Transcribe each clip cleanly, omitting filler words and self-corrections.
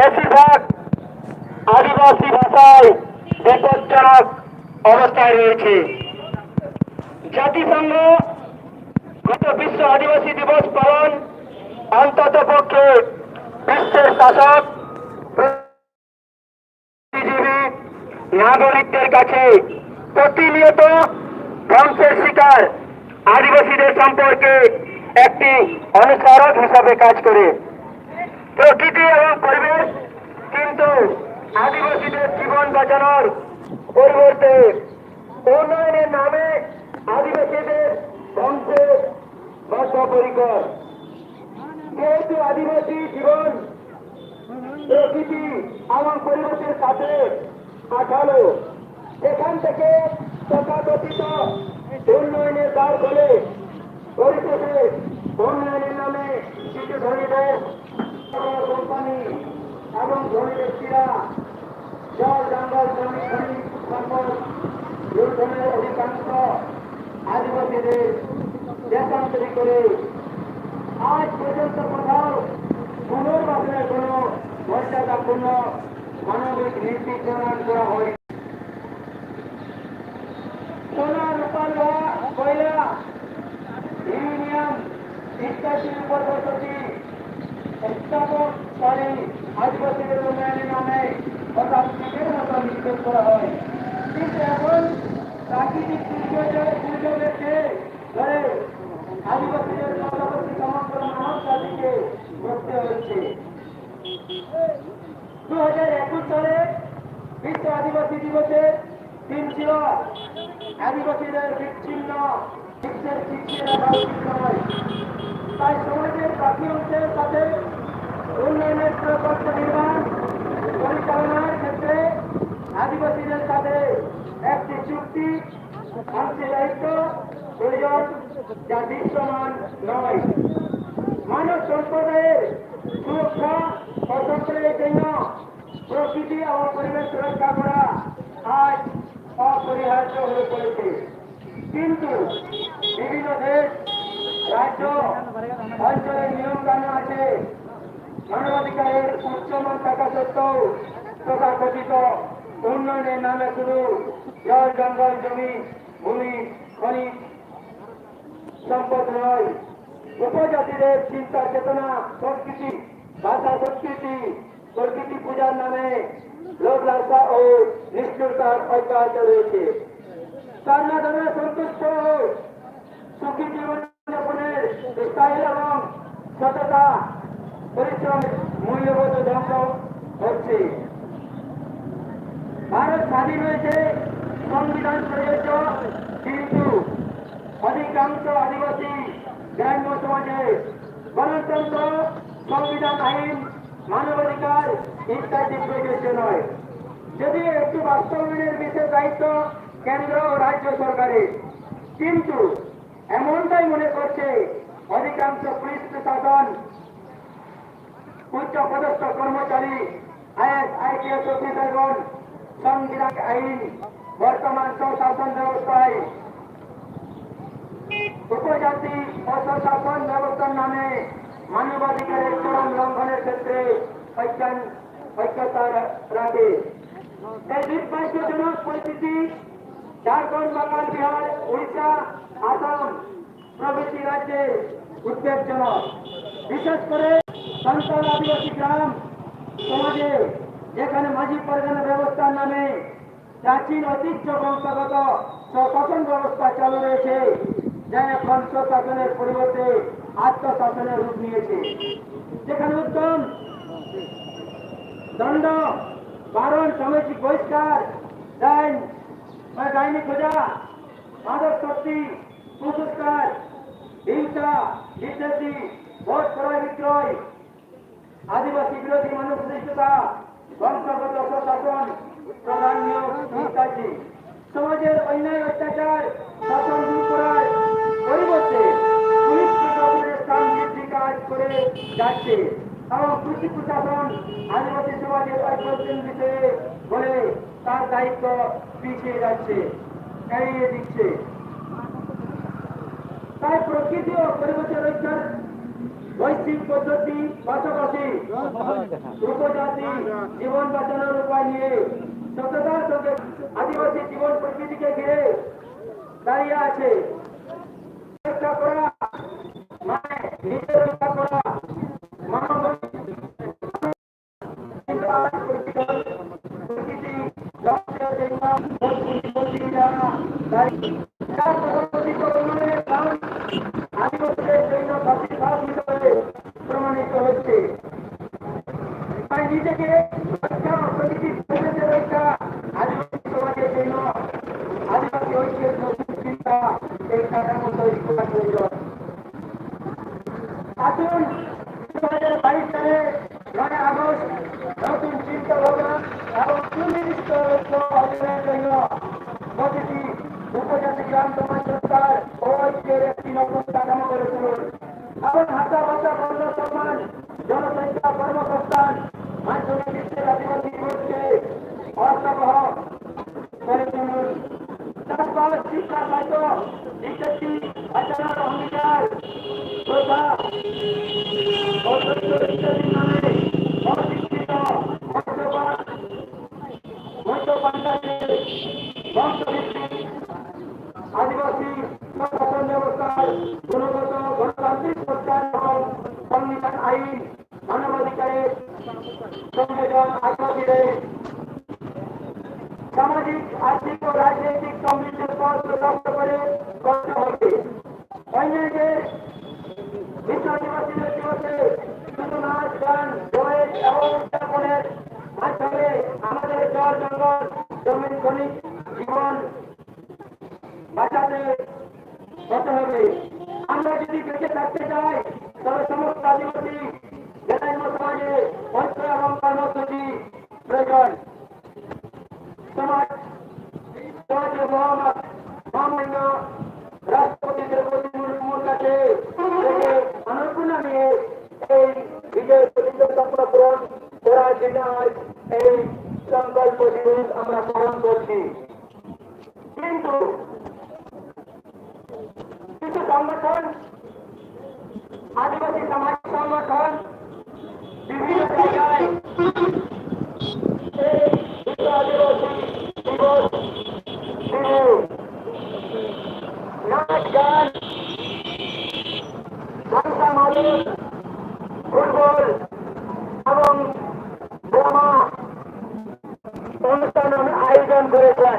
বেশিরভাগ আদিবাসী ভাষায় বিপজ্জনক অবস্থায় রয়েছে। জাতিসংঘ গত বিশ্ব আদিবাসী দিবস পালন অন্তত পক্ষে বিশ্বের শাসক নাগরিকদের কাছে প্রতিনিয়ত ধ্বংসের শিকার আদিবাসীদের সম্পর্কে একটি অনুস্মারক হিসাবে কাজ করে। প্রকৃতি এবং পরিবেশ কিন্তু আদিবাসীদের জীবন বাঁচানোর পরিবর্তে উন্নয়নের নামে আদিবাসীদের ধ্বংসে বদ্ধপরিকর। যেহেতু আদিবাসী জীবন প্রকৃতি এবং পরিবেশের সাথে আঠালো, সেখান থেকে তথাকথিত উন্নয়নের দ্বার খোলে পরিশেষে উন্নয়নের নামে কিছু ধনীদের কোম্পানি এবং ধনী ব্যক্তিরা জল জঙ্গল জমি খনিজ সম্পদ লুণ্ঠনের অধিকাংশ আদিবাসীদের দেশান্তরী করে আজ পর্যন্ত কোথাও পুনর্বাসনের কোন মর্যাদাপূর্ণ মানবিক নীতি প্রণয়ন করা হয়। সোনা রূপাল কয়লা ইউরেনিয়াম ইত্যাদির উপর বসতি স্থাপন করে আদিবাসীদের উন্নয়নের নামে পদার্থের মতো নিক্ষেপ করা হয়। কিন্তু এখন প্রাকৃতিক দুর্যোগকে ধরে আদিবাসীদের পাশাপাশি সমগ্র মানব জাতিকে করতে হচ্ছে। 2021 সালে বিশ্ব আদিবাসী দিবসে দিন ছিল আদিবাসীদের বিচ্ছিন্ন বিশ্বের পিছিয়ে রাখা উচিত নয়। তাই সমাজের বাকি অংশের সাথে উন্নয়নের প্রকল্প নির্মাণ পরিচালনার ক্ষেত্রে আদিবাসীদের সাথে একটি চুক্তি অংশীদারিত্ব প্রয়োজন, যা দৃশ্যমান নয়। মানব সম্প্রদায়ের সুরক্ষা ও সংগ্রহের জন্য প্রকৃতি এবং পরিবেশ রক্ষা করা আজ অপরিহার্য হয়ে পড়েছে। কিন্তু বিভিন্ন দেশ, রাজ্য, অঞ্চলের নিয়ম কানুন আছে। মানবাধিকারের উচ্চমান থাকা সত্ত্বেও তথাকথিত উন্নয়নের নামে শুধু জল জঙ্গল জমি ভূমি খনিজ সম্পদ নয়, উপজাতিদের চিন্তা চেতনা সংস্কৃতি ভাষা সংস্কৃতি প্রকৃতি পূজার নামে লোক লালসা ও নিষ্ঠুরতার অব্যাহত রয়েছে। তার মাধ্যমে সন্তুষ্ট ও সুখী জীবনযাপনের স্টাইল এবং সততা পরিশ্রম মূল্যবোধ ধ্বংস হচ্ছে। ভারত স্বাধীন হয়েছে, সংবিধান প্রযোজ্য, কিন্তু অধিকাংশ আদিবাসী গ্রাম্য সমাজে গণতন্ত্র, সংবিধান আইন, মানবাধিকার ইত্যাদি প্রযোজ্য নয়। যদিও একটু বাস্তবায়নের বিশেষ দায়িত্ব কেন্দ্র ও রাজ্য সরকারের, কিন্তু এমনটাই মনে করছে অধিকাংশ পুলিশ প্রশাসন, উচ্চ পদস্থ কর্মচারী, আইএস আইপিএস অফিসারগণ সংবিধান আইন বর্তমান স্বশাসন ব্যবস্থায় উপজাতি অস্বশাসন ব্যবস্থার নামে মানবাধিকারের চরম লঙ্ঘনের ক্ষেত্রে ঐক্যতা রাখে। এই দুর্ভাগ্যজনক পরিস্থিতি ঝাড়খণ্ড, বাংলা, বিহার, উড়িষ্যা, আসাম প্রভৃতি রাজ্যে উদ্বেগজনক। বিশেষ করে সাঁওতাল আদিবাসী গ্রাম সমাজে, যেখানে মাঝি পরগনা ব্যবস্থার নামে প্রাচীন ঐতিহ্য বংশগত স্বশাসন ব্যবস্থা চালু রয়েছে, যা এখন স্বশাসনের পরিবর্তে আত্মশাসনের রূপ নিয়েছে। যেখানে উদ্যম, দণ্ড, বারণ, সামাজিক বহিষ্কার, ডাইনি খোঁজা, মাদক শক্তি, কুসংস্কার, হিংসা, বিদ্বেষী, ভোট ক্রয় বিক্রয়, আদিবাসী বিরোধী মানবসৃষ্টতা, বংশগত স্বশাসন, প্রধান নিয়োগ ইত্যাদি সমাজের অন্যায় অত্যাচার শাসন দূর করার পরিবর্তে পুলিশ প্রশাসনের স্থান বৃদ্ধি কাজ করে যাচ্ছে এবং কৃষি প্রশাসন আদিবাসী সমাজের ঐক্যের বিষয়ে বলে তার দায়িত্ব পিছিয়ে যাচ্ছে, এড়িয়ে দিচ্ছে। তাই প্রকৃতি ও পরিবেশের রক্ষার বৈশ্বিক পদ্ধতি পাশাপাশি উপজাতি জীবন বাঁচানোর উপায় নিয়ে সততার সঙ্গে আদিবাসী জীবন প্রকৃতিকে ঘিরে দাঁড়িয়ে আছে। রক্ষা করা মানে নিজের রক্ষা করা, মানব প্রকৃতি ধ্বংসের জন্য আদিবাসীদের জন্য বাতিঘাত হিসেবে প্রমাণিত হচ্ছে। তাই নিজেকে রক্ষা, প্রকৃতির পরিবেশের রক্ষা, আদিবাসী সমাজের জন্য আদিবাসী ঐক্যের নতুন চিন্তা এই কাঠামো তৈরি করা প্রয়োজন। আসুন 2022 সালে 9 আগস্ট নতুন চিন্তা ভাবনা এবং সুনির্দিষ্ট লক্ষ্য অর্জনের জন্য প্রতিটি উপজাতি গ্রাম সমাজ সরকার ও ঐক্যের একটি নতুন কাঠামো গড়ে তুলুন এবং হাতা ভাষা বর্ণ সম্মান জনসংখ্যা কর্মসংস্থান মাধ্যমে বিশ্বের আদিবাসী দিবসকে অর্থবহ করে তুলুন। চাষবাস, শিক্ষা, স্বাস্থ্য ইত্যাদি বাঁচানোর অঙ্গীকার প্রথা ও তথ্য ইত্যাদির নামে অশিক্ষিত মধ্যপ্রান্তের বংশভিত্তিক আদিবাসী প্রশাসন ব্যবস্থার গুণগত গণতান্ত্রিক প্রত্যায়ন এবং সংবিধান আইন মানবাধিকারের সংবিধান আদিবাসীদের সামাজিক, আর্থিক ও রাজনৈতিক সমৃদ্ধির পথ প্রশস্ত করে করতে হবে। অন্যদের বিশ্ব আদিবাসীদের দিবসে শুধু নাচ, গান, ডোয়েট এবং উদযাপনের মাধ্যমে আমাদের জল, জঙ্গল, জমির খনিজ জীবন বাঁচাতে হতে হবে। আমরা যদি বেঁচে থাকতে চাই তবে সমস্ত আদিবাসী জেলাইন সমাজে ঐক্য এবং কর্মসূচি প্রয়োজন। সমাজের মহামান্য রাষ্ট্রপতি দ্রৌপদী মুর্মুর কাছে থেকে অনুপ্রেরণা নিয়ে এই বিজয় প্রতিযোগিতা পূরণ করার জন্য এই সংকল্প দিবস আমরা পালন করছি। কিন্তু কিছু সংগঠন, আদিবাসী সমাজ সংগঠন বিভিন্ন জায়গায় এই বিশ্ব আদিবাসী দিবস দিনে নাচ, গান, ধানসা, মাদক, ফুটবল এবং ড্রামা অনুষ্ঠান আয়োজন করেছেন।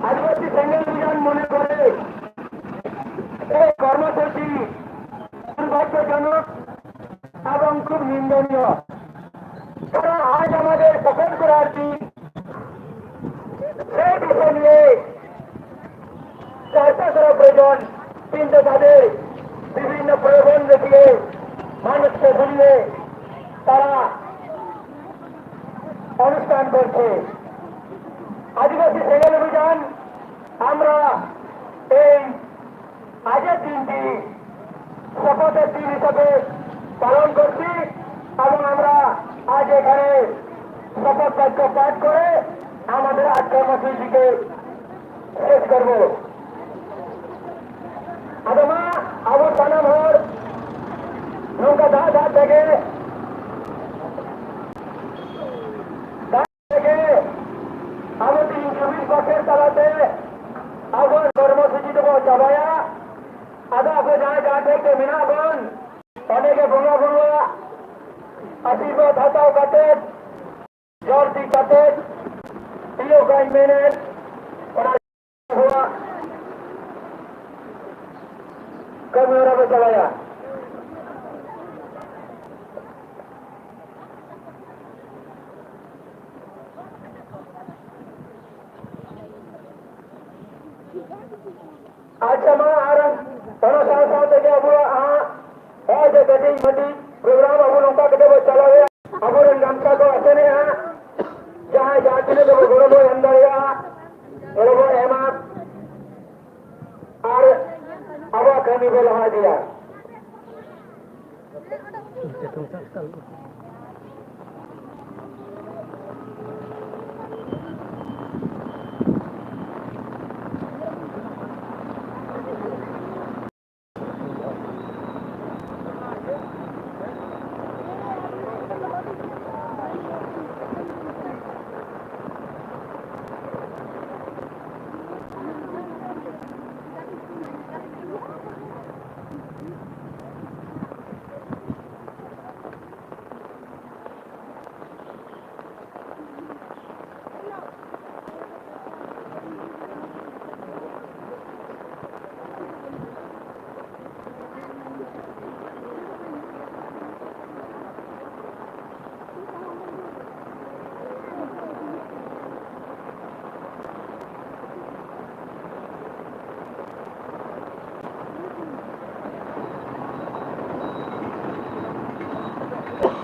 আদিবাসী সংগঠন মনে করে এই কর্মসূচি দুর্ভাগ্যজনক এবং খুব নিন্দনীয়। কারণ আজ আমাদের শপথ করার দিন, সেই বিষয় নিয়ে চর্চা করা প্রয়োজন। কিন্তু তাদের বিভিন্ন প্রলোভন দেখিয়ে মানুষকে ঘুরিয়ে তারা অনুষ্ঠান করছে। আদিবাসী সেকেল অভিযান আমরা এই আজের দিনটি শপথের দিন হিসাবে পালন করছি এবং আমরা আজ এখানে শপথ বাক্য পাঠ করে আমাদের আজ কর্মসূচিকে শেষ করব। আদমা আবু সানাম হর নৌকা ধার থেকে আমাদের 24 বছর চালাতে আবার কর্মসূচি দেবো চাবায়া আদা আপনি যা থেকে মিনা বোন অনেকে বোনা বড়ুয়া আশীর্বাদ হাতাও কাটে জল দি কাটে ইলো গাই মেনে हुआ कब मेरा में चलाया। अच्छा मैं आ रहा थोड़ा साथ देखे अब ऐसे कटिंग मटी प्रोग्राम अब लोग का कटे वो चला गया अब लंका को ऐसे नहीं है जहाँ जाते हैं तो वो बड़े अंदर या बड़े एहमद और अब कमी को लगा दिया।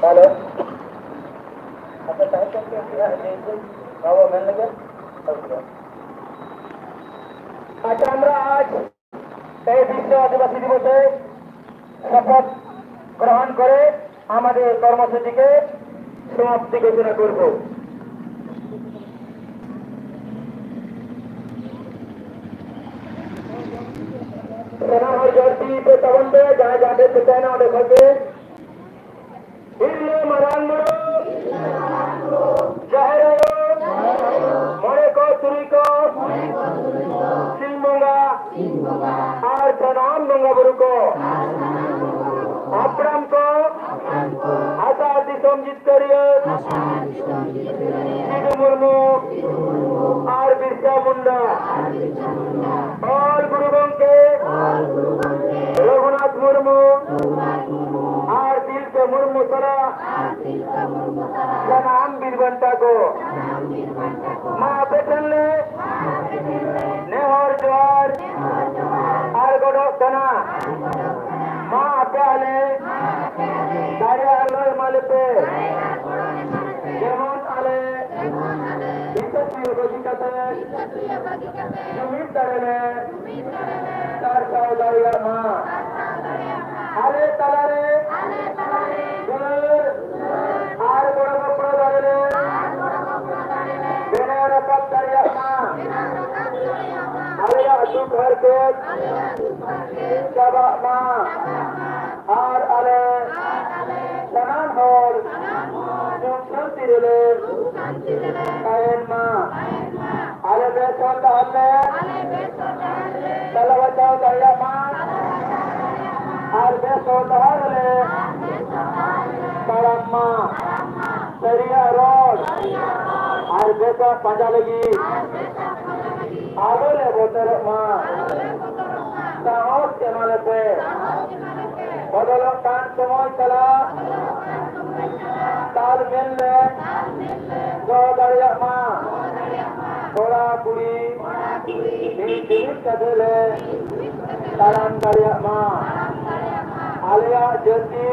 Halo. Apa tahu kan itu bawa মেনলে আচ্ছা আমরা আজ এই বিশ্ব আদিবাসী দিবসে শপথ গ্রহণ করে আমাদের কর্মসূচিকে সমাপ্তি ঘোষণা করব। सेना और जर्सी पे तवन पे जहाँ जाते थे सेना और देखो के हिरले मरांगो जहरो मोरे को तुरी को सिंबोंगा और प्रणाम दूंगा गुरु को अपराम को आजादी समझित करिए सिद्धू मुर्मू और बिरसा मुंडा और गुरुगों के रघुनाथ मुर्मू और दिल के मुर्मू सरा नाम बीरबंटा को माँ बेटन ले नेहर जोर और गोडो तना माँ प्याले दारिया आलोय माले पे जेमन आले जमीन तड़े तार सावधारिया माँ आले तलारे आर बड़ा बड़ा दारे बेना रकब तड़िया माँ आले अशु घर के शबा माँ आर आले सनान होल शांति रे कायन माँ आले बेसों ताले तलवा चाव तड़िया माँ आर बेसों ताले तारक माँ सरिया रोड आर बेसों पंजा लगी आलो ले बोतर माँ साहस के माले पे बदलो कान समय चला ताल मिल ले जो दरिया माँ थोड़ा कुड़ी जीवित कदले तारान दरिया माँ आलिया जर्सी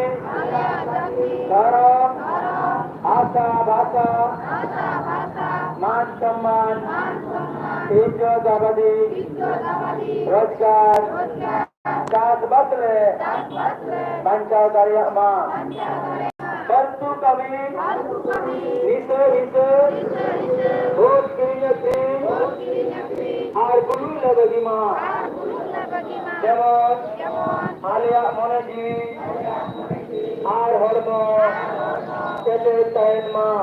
धर्म आशा भाषा मान सम्मान इज्जत आबादी रोजगार साथ बदले बंचाओ दरिया माँ बंतु कवि निसे हिसे भोज किरियती और गुरु लगगी माँ जेमन आलिया मोनेजी और हरमो केते ताइन माँ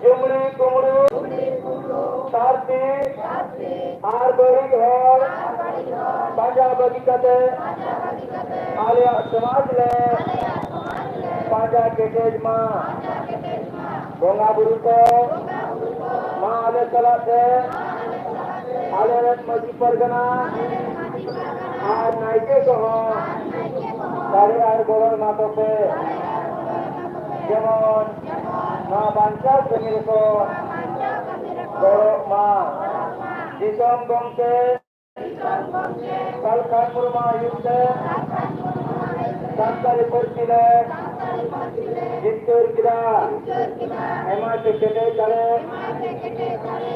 जुमड़ी कुमड़ू सारती और बड़ी घर पंजाब बगीचते आलिया समाज ले पांजा केटेज माँ बोंगा बुरु को माँ आले चलाते आले मजी परगना और नाइके को हो सारे आर गोबर मातो पे जेमन माँ बांचा समीर को गोरो माँ जिसम गंगे कलखान मुर्मा युद्ध संतारी परचिले जित्तूर किरा एमा टेकेटे चले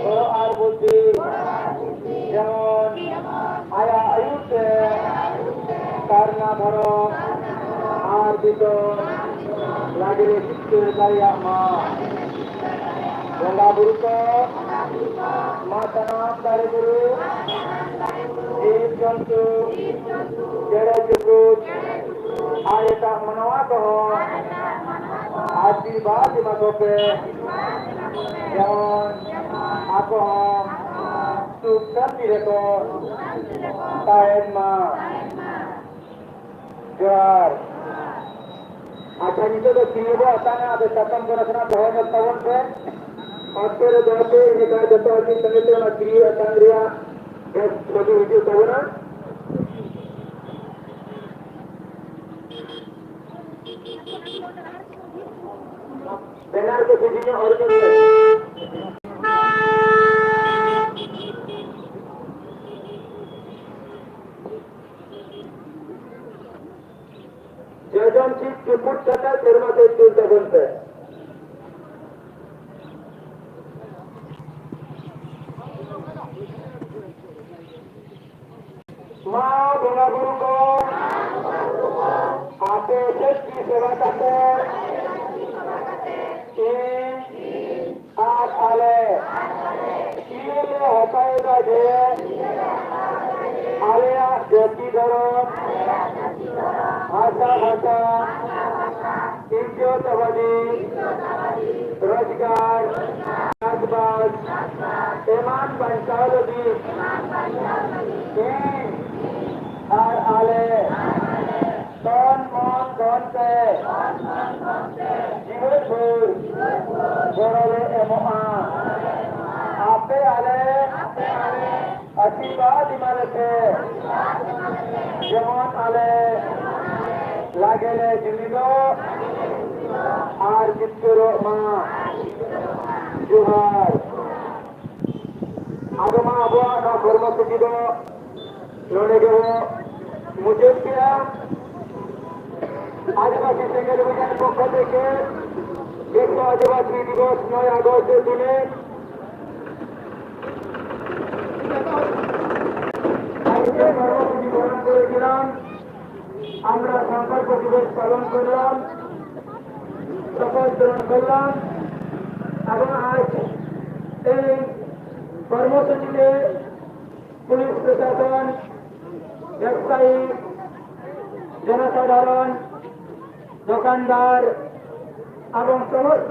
गोरो आर बुद्धि जेमन आया आयुष्य कारना भरो आर दितो लागले जित्तूर दारिया माँ बोंगा बुरु को माता नाम दारे गुरु जीव जंतु जड़े जुगुत आयता मनवा कहो आशीर्वाद मतो पे जेमन आको सुख शांति रखो तायन माँ जोहार अच्छा नीचे तो क्रिय वो आता है अब सत्संग को रखना बहुत तवन पे और तेरे दोते ये कहा जाता है कि संगीत में क्रिय संग्रिया बस छोटी वीडियो तवना बेनार के सीधी में और এজেন্সি চুপুট থাকা ফেরমাতে তুলতে বলতে মা বোনা গুরুগ আপে কি সেবা করতে আর আলে ইলে হতায় যে আলেয়া জাতি ধরম ভাষা ভাষা ইজ্জতবাদী रोजगार चाषबास ईमान पंचावली और आले कौन कौन कौन से जीवनपुर गोरले एमोआ आपे आले आशीर्वाद इमारते जेमन आले लागेले जिंदगो আর চিত্র মা জোহার আগমা আবহাওয়া কর্মসূচি লড়ে গেল মুজুরিয়া আদিবাসী সেকেন্ড অভিযান পক্ষ থেকে বিশ্ব আদিবাসী দিবস 9 আগস্টের দিনে কর্মসূচি গ্রহণ করেছিলাম। আমরা সংকল্প দিবস পালন করলাম, শপথ গ্রহণ করলাম এবং আজ এই কর্মসূচিতে পুলিশ প্রশাসন, ব্যবসায়ী, জনসাধারণ, দোকানদার এবং সমস্ত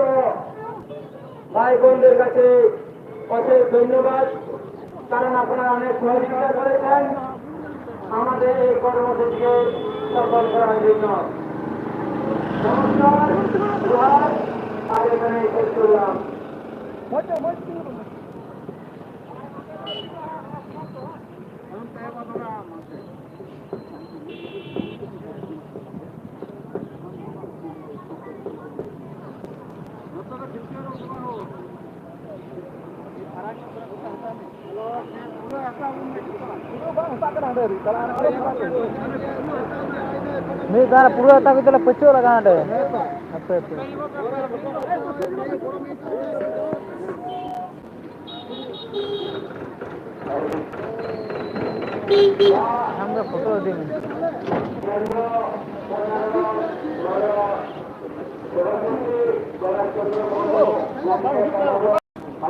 ভাই বোনদের কাছে অশেষ ধন্যবাদ, কারণ আপনারা অনেক সহযোগিতা করেছেন আমাদের এই কর্মসূচিকে সফল করার জন্য। নমস্কার, জোহার, আর এখানে শেষ করলাম। नहीं तारा पूरा तक तो पचो लगा दे अपे अपे हमका फोटो दे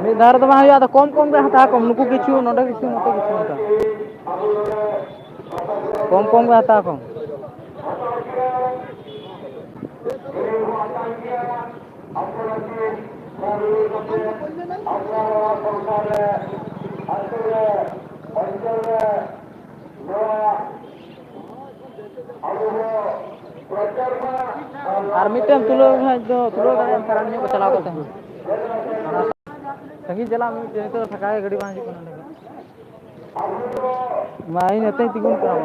मैं धार तो वहां आता कम कम हता कम नुकु किछु नोडे किछु नोटे किछु हता कम कम हता कम আর মিটম তুলো তুলো कारण में चलाओ करते हैं संगी चला मैं तो थकाए गाड़ी वहां को माई नेते तिगुन करा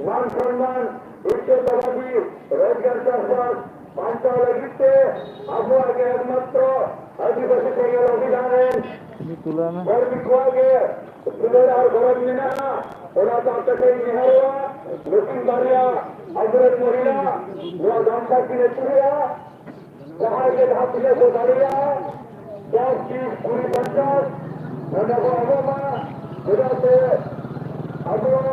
मान सम्मान इज्जतवादी रोजगार चाषबास पांचा लगिते आगे एकमात्र आदिवासी तेगेल अभियान और बिकवागे सुंदर और गौरव मिना ओना ताकते निहारवा लुकिंग बारिया अग्रज महिला वो गांसा की नेत्रिया सहाय के धातुले को दारिया 10 की पूरी पंचायत ओना को अगवा ओना से अगवा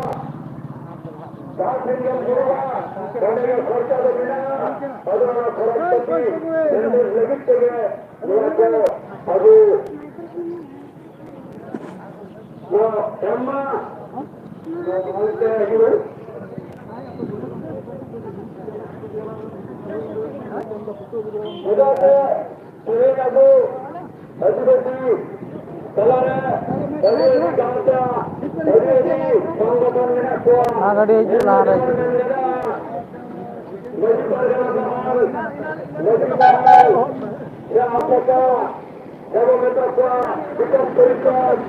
दाखिल होगा ओने के खर्चा तो बिना अदना खर्च की निर्देश लगिते गए वो को अबू वो अम्मा बोलते हैं कि उधर से पूरे का दो अधिपति चला रहे अधिपति गांव का अधिपति संगठन में ना को गाड़ी ला रहे या आपका जब मैं तो विकास परिषद